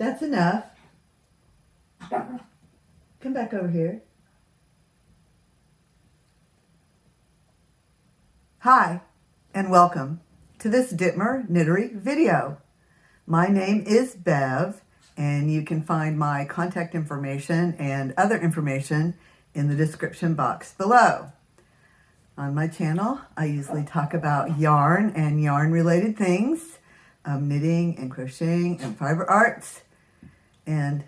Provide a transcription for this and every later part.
That's enough. Come back over here. Hi, and welcome to this Dittmer Knittery video. My name is Bev, and you can find my contact information and other information in the description box below. On my channel, I usually talk about yarn and yarn-related things, knitting and crocheting and fiber arts, and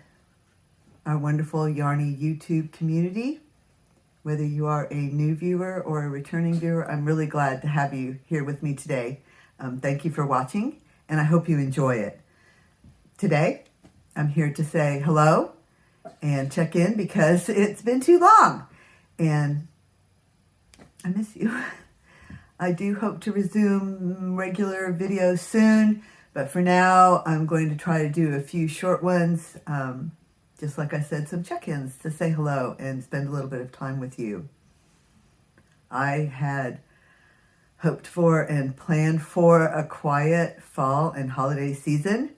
our wonderful Yarny YouTube community. Whether you are a new viewer or a returning viewer, I'm really glad to have you here with me today. Thank you for watching, and I hope you enjoy it. Today, I'm here to say hello and check in because it's been too long, and I miss you. I do hope to resume regular videos soon, but for now, I'm going to try to do a few short ones. Just like I said, some check-ins to say hello and spend a little bit of time with you. I had hoped for and planned for a quiet fall and holiday season.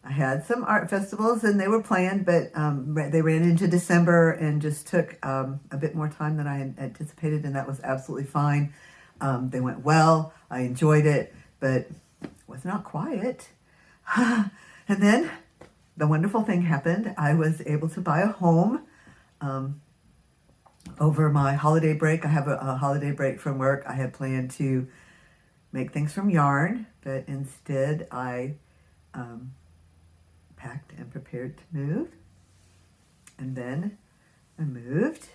I had some art festivals and they were planned, but they ran into December and just took a bit more time than I had anticipated, and that was absolutely fine. They went well. I enjoyed it, but it was not quiet. And then the wonderful thing happened. I was able to buy a home over my holiday break. I have a holiday break from work. I had planned to make things from yarn, but instead I packed and prepared to move. And then I moved.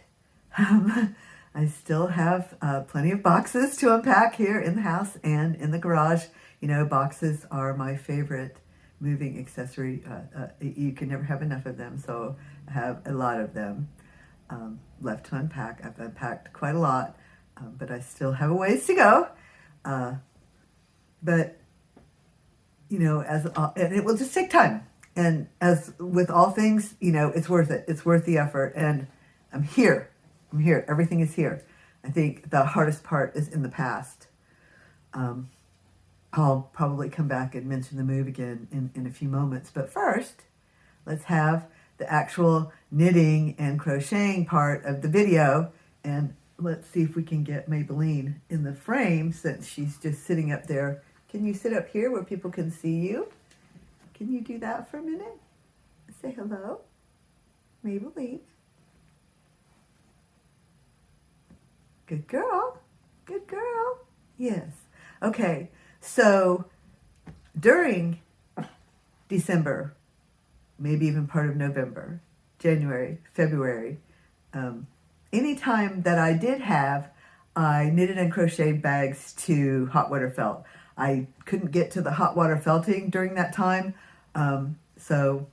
I still have plenty of boxes to unpack here in the house and in the garage. You know, boxes are my favorite moving accessory. You can never have enough of them, so I have a lot of them left to unpack. I've unpacked quite a lot, but I still have a ways to go. But you know, and it will just take time. And as with all things, you know, it's worth it. It's worth the effort. And I'm here. I'm here. Everything is here. I think the hardest part is in the past. I'll probably come back and mention the move again in a few moments. But first, let's have the actual knitting and crocheting part of the video. And let's see if we can get Maybelline in the frame since she's just sitting up there. Can you sit up here where people can see you? Can you do that for a minute? Say hello, Maybelline. Good girl. Good girl. Yes. Okay. So during December, maybe even part of November, January, February, anytime that I did have, I knitted and crocheted bags to hot water felt. I couldn't get to the hot water felting during that time, so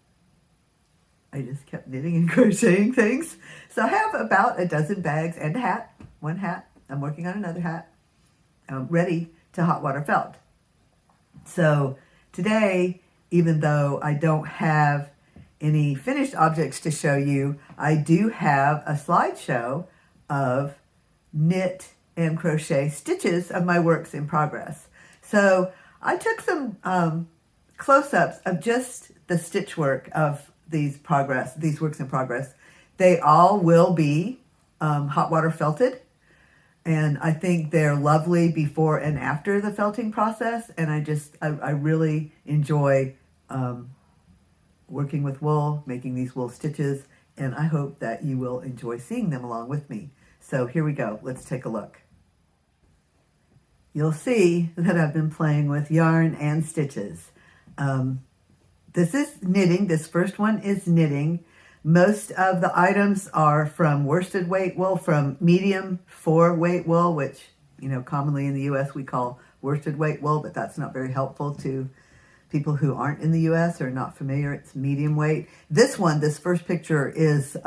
I just kept knitting and crocheting things. So I have about a dozen bags and a hat, one hat. I'm working on another hat, ready to hot water felt. So today, even though I don't have any finished objects to show you, I do have a slideshow of knit and crochet stitches of my works in progress. So I took some close-ups of just the stitch work of these works in progress. They all will be hot water felted. And I think they're lovely before and after the felting process. And I really enjoy working with wool, making these wool stitches. And I hope that you will enjoy seeing them along with me. So here we go. Let's take a look. You'll see that I've been playing with yarn and stitches. This is knitting. This first one is knitting. Most of the items are from worsted weight wool, from medium 4 weight wool, which, you know, commonly in the U.S. we call worsted weight wool, but that's not very helpful to people who aren't in the U.S. or not familiar. It's medium weight. This first picture is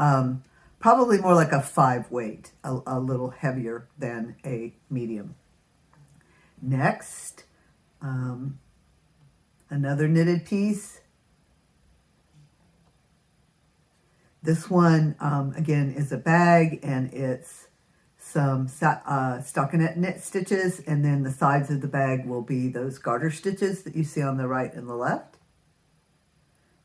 probably more like a 5 weight, a little heavier than a medium. Next, another knitted piece. This one, again, is a bag, and it's some stockinette knit stitches, and then the sides of the bag will be those garter stitches that you see on the right and the left.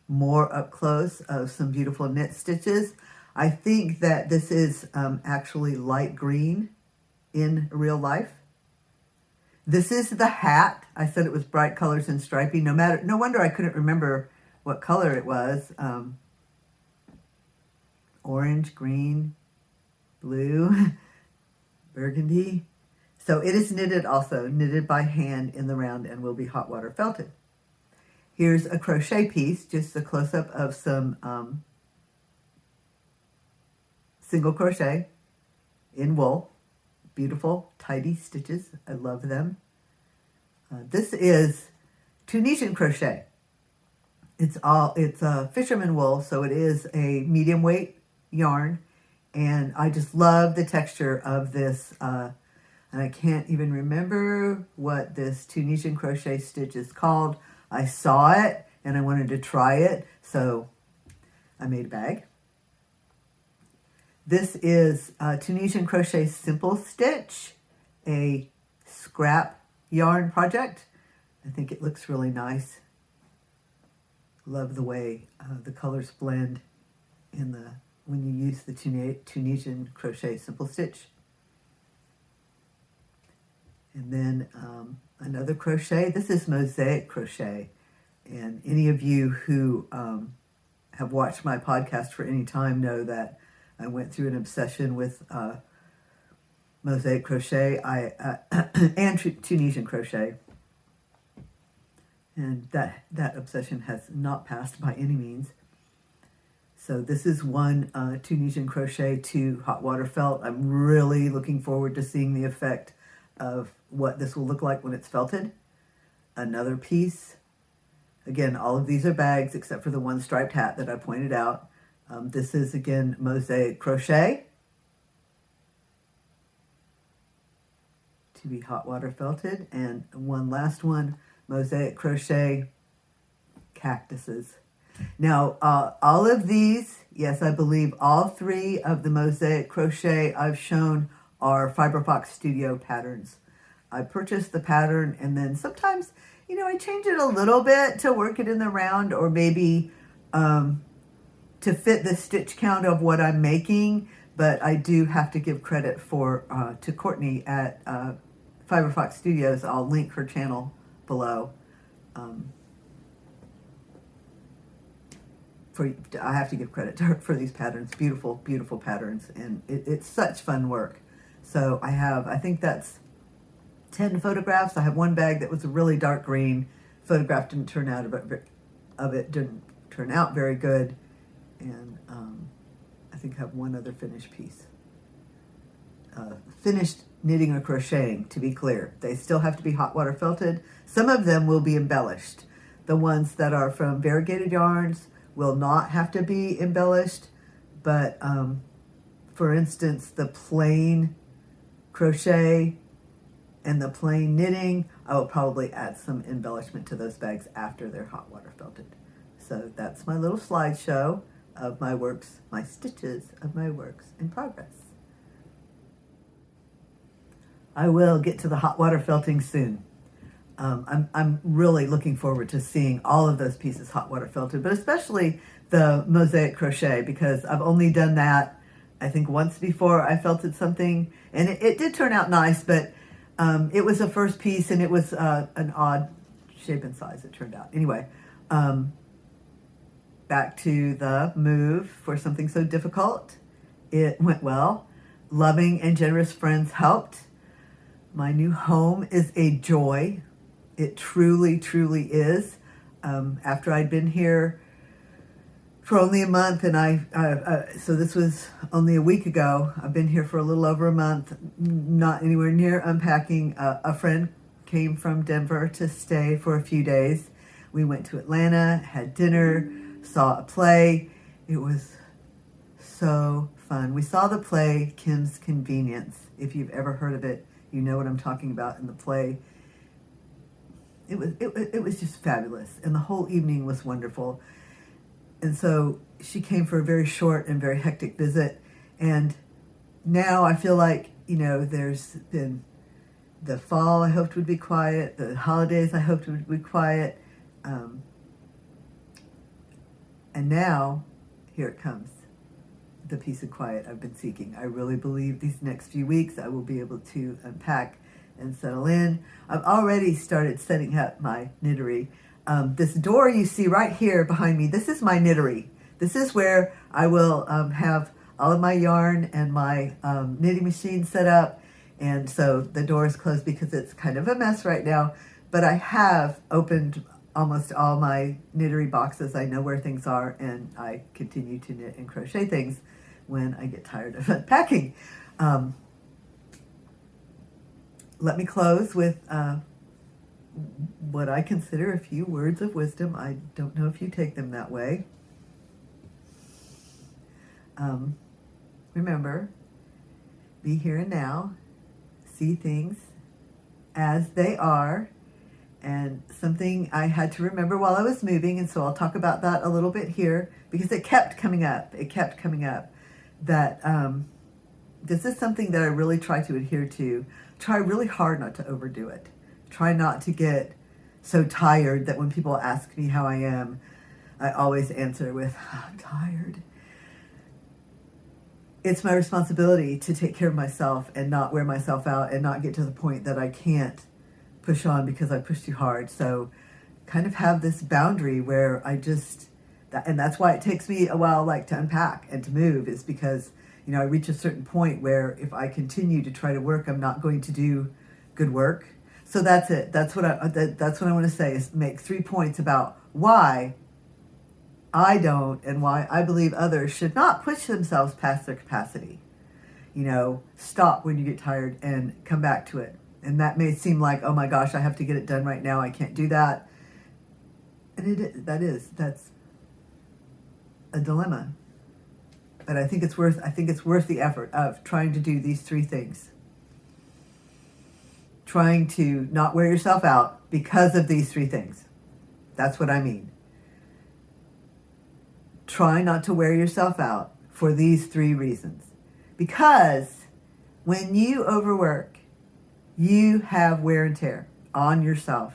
more up close of some beautiful knit stitches. I think that this is actually light green in real life. This is the hat. I said it was bright colors and stripy. No wonder I couldn't remember what color it was. Orange, green, blue, burgundy. So it is knitted also, knitted by hand in the round, and will be hot water felted. Here's a crochet piece, just a close-up of some single crochet in wool. Beautiful, tidy stitches. I love them. This is Tunisian crochet. It's fisherman wool, so it is a medium weight yarn, and I just love the texture of this. And I can't even remember what this Tunisian crochet stitch is called. I saw it and I wanted to try it, so I made a bag. This is Tunisian crochet simple stitch, a scrap yarn project. I think it looks really nice. Love the way the colors blend when you use the Tunisian crochet simple stitch. And then another crochet. This is mosaic crochet. And any of you who have watched my podcast for any time know that I went through an obsession with mosaic crochet and Tunisian crochet. And that obsession has not passed by any means. So this is one Tunisian crochet to hot water felt. I'm really looking forward to seeing the effect of what this will look like when it's felted. Another piece. Again, all of these are bags except for the one striped hat that I pointed out. This is, again, mosaic crochet to be hot water felted. And one last one, mosaic crochet cactuses. Now, all of these, yes, I believe all three of the mosaic crochet I've shown are Fiberfox Studio patterns. I purchased the pattern, and then sometimes, I change it a little bit to work it in the round, or maybe to fit the stitch count of what I'm making. But I do have to give credit to Courtney at Fiberfox Studios. I'll link her channel below. I have to give credit to her for these patterns. Beautiful, beautiful patterns, and it's such fun work. So I think that's 10 photographs. I have one bag that was a really dark green. Photograph didn't turn out didn't turn out very good, and I think I have one other finished piece. Finished knitting or crocheting, to be clear. They still have to be hot water felted. Some of them will be embellished. The ones that are from variegated yarns will not have to be embellished, but for instance, the plain crochet and the plain knitting, I will probably add some embellishment to those bags after they're hot water felted. So that's my little slideshow of my works, my stitches of my works in progress. I will get to the hot water felting soon. I'm really looking forward to seeing all of those pieces hot water felted, but especially the mosaic crochet, because I've only done that, I think, once before I felted something, and it did turn out nice, but it was a first piece, and it was an odd shape and size, it turned out. Anyway, back to the move for something so difficult. It went well. Loving and generous friends helped. My new home is a joy. It truly, truly is. After I'd been here for only a month, and so this was only a week ago. I've been here for a little over a month, not anywhere near unpacking. A friend came from Denver to stay for a few days. We went to Atlanta, had dinner, saw a play. It was so fun. We saw the play Kim's Convenience. If you've ever heard of it, you know what I'm talking about. In the play, it was just fabulous, and the whole evening was wonderful. And so she came for a very short and very hectic visit. And now I feel like, there's been the fall I hoped would be quiet, the holidays I hoped would be quiet. And now, here it comes, the peace and quiet I've been seeking. I really believe these next few weeks I will be able to unpack and settle in. I've already started setting up my knittery. This door you see right here behind me, this is my knittery. This is where I will have all of my yarn and my knitting machine set up. And so the door is closed because it's kind of a mess right now. But I have opened almost all my knittery boxes. I know where things are, and I continue to knit and crochet things when I get tired of unpacking. Let me close with what I consider a few words of wisdom. I don't know if you take them that way. Remember, be here and now, see things as they are. And something I had to remember while I was moving, and so I'll talk about that a little bit here, because it kept coming up. It kept coming up that this is something that I really try to adhere to. Try really hard not to overdo it. Try not to get so tired that when people ask me how I am, I always answer with, I'm tired. It's my responsibility to take care of myself and not wear myself out and not get to the point that I can't push on because I push too hard. So kind of have this boundary where I just, and that's why it takes me a while like to unpack and to move, is because, you know, I reach a certain point where if I continue to try to work, I'm not going to do good work. So that's it. That's what I want to say, is make 3 points about why I don't and why I believe others should not push themselves past their capacity. You know, stop when you get tired and come back to it. And that may seem like, oh my gosh, I have to get it done right now. I can't do that. And that's a dilemma. But I think it's worth the effort of trying to do these 3 things. Trying to not wear yourself out because of these 3 things. That's what I mean. Try not to wear yourself out for these 3 reasons. Because when you overwork, you have wear and tear on yourself.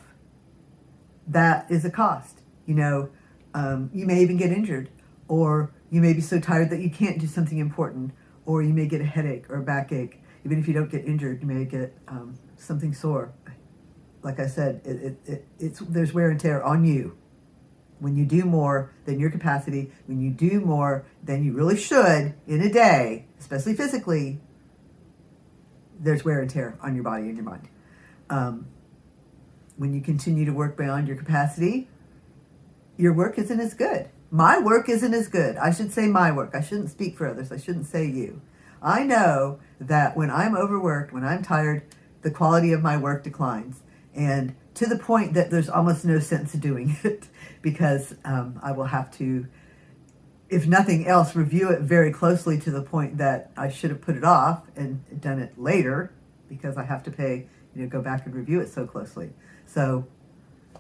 That is a cost. You know, you may even get injured, or you may be so tired that you can't do something important, or you may get a headache or a backache. Even if you don't get injured, you may get something sore. Like I said, there's wear and tear on you. When you do more than your capacity, when you do more than you really should in a day, especially physically, there's wear and tear on your body and your mind. When you continue to work beyond your capacity, your work isn't as good. My work isn't as good. I should say my work. I shouldn't speak for others. I shouldn't say you. I know that when I'm overworked, when I'm tired, the quality of my work declines. And to the point that there's almost no sense in doing it, because I will have to, if nothing else, review it very closely to the point that I should have put it off and done it later, because I have to go back and review it so closely. So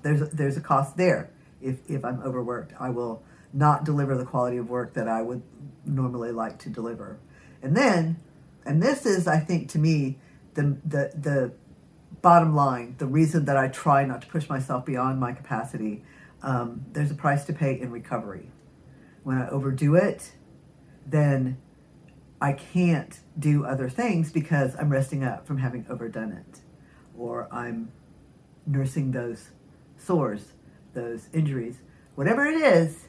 there's a cost there. If I'm overworked, I will not deliver the quality of work that I would normally like to deliver. And this is, I think, to me, the bottom line, the reason that I try not to push myself beyond my capacity. There's a price to pay in recovery. When I overdo it, then I can't do other things because I'm resting up from having overdone it, or I'm nursing those sores, those injuries, whatever it is.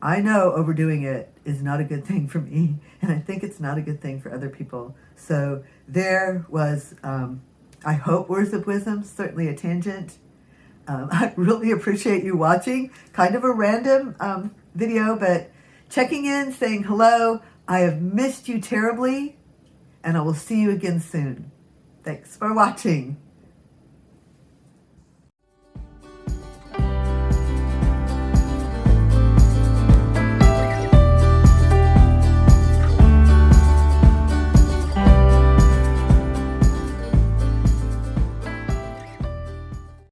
I know overdoing it is not a good thing for me, and I think it's not a good thing for other people. So there was, I hope, words of wisdom, certainly a tangent. I really appreciate you watching. Kind of a random video, but checking in, saying hello. I have missed you terribly, and I will see you again soon. Thanks for watching.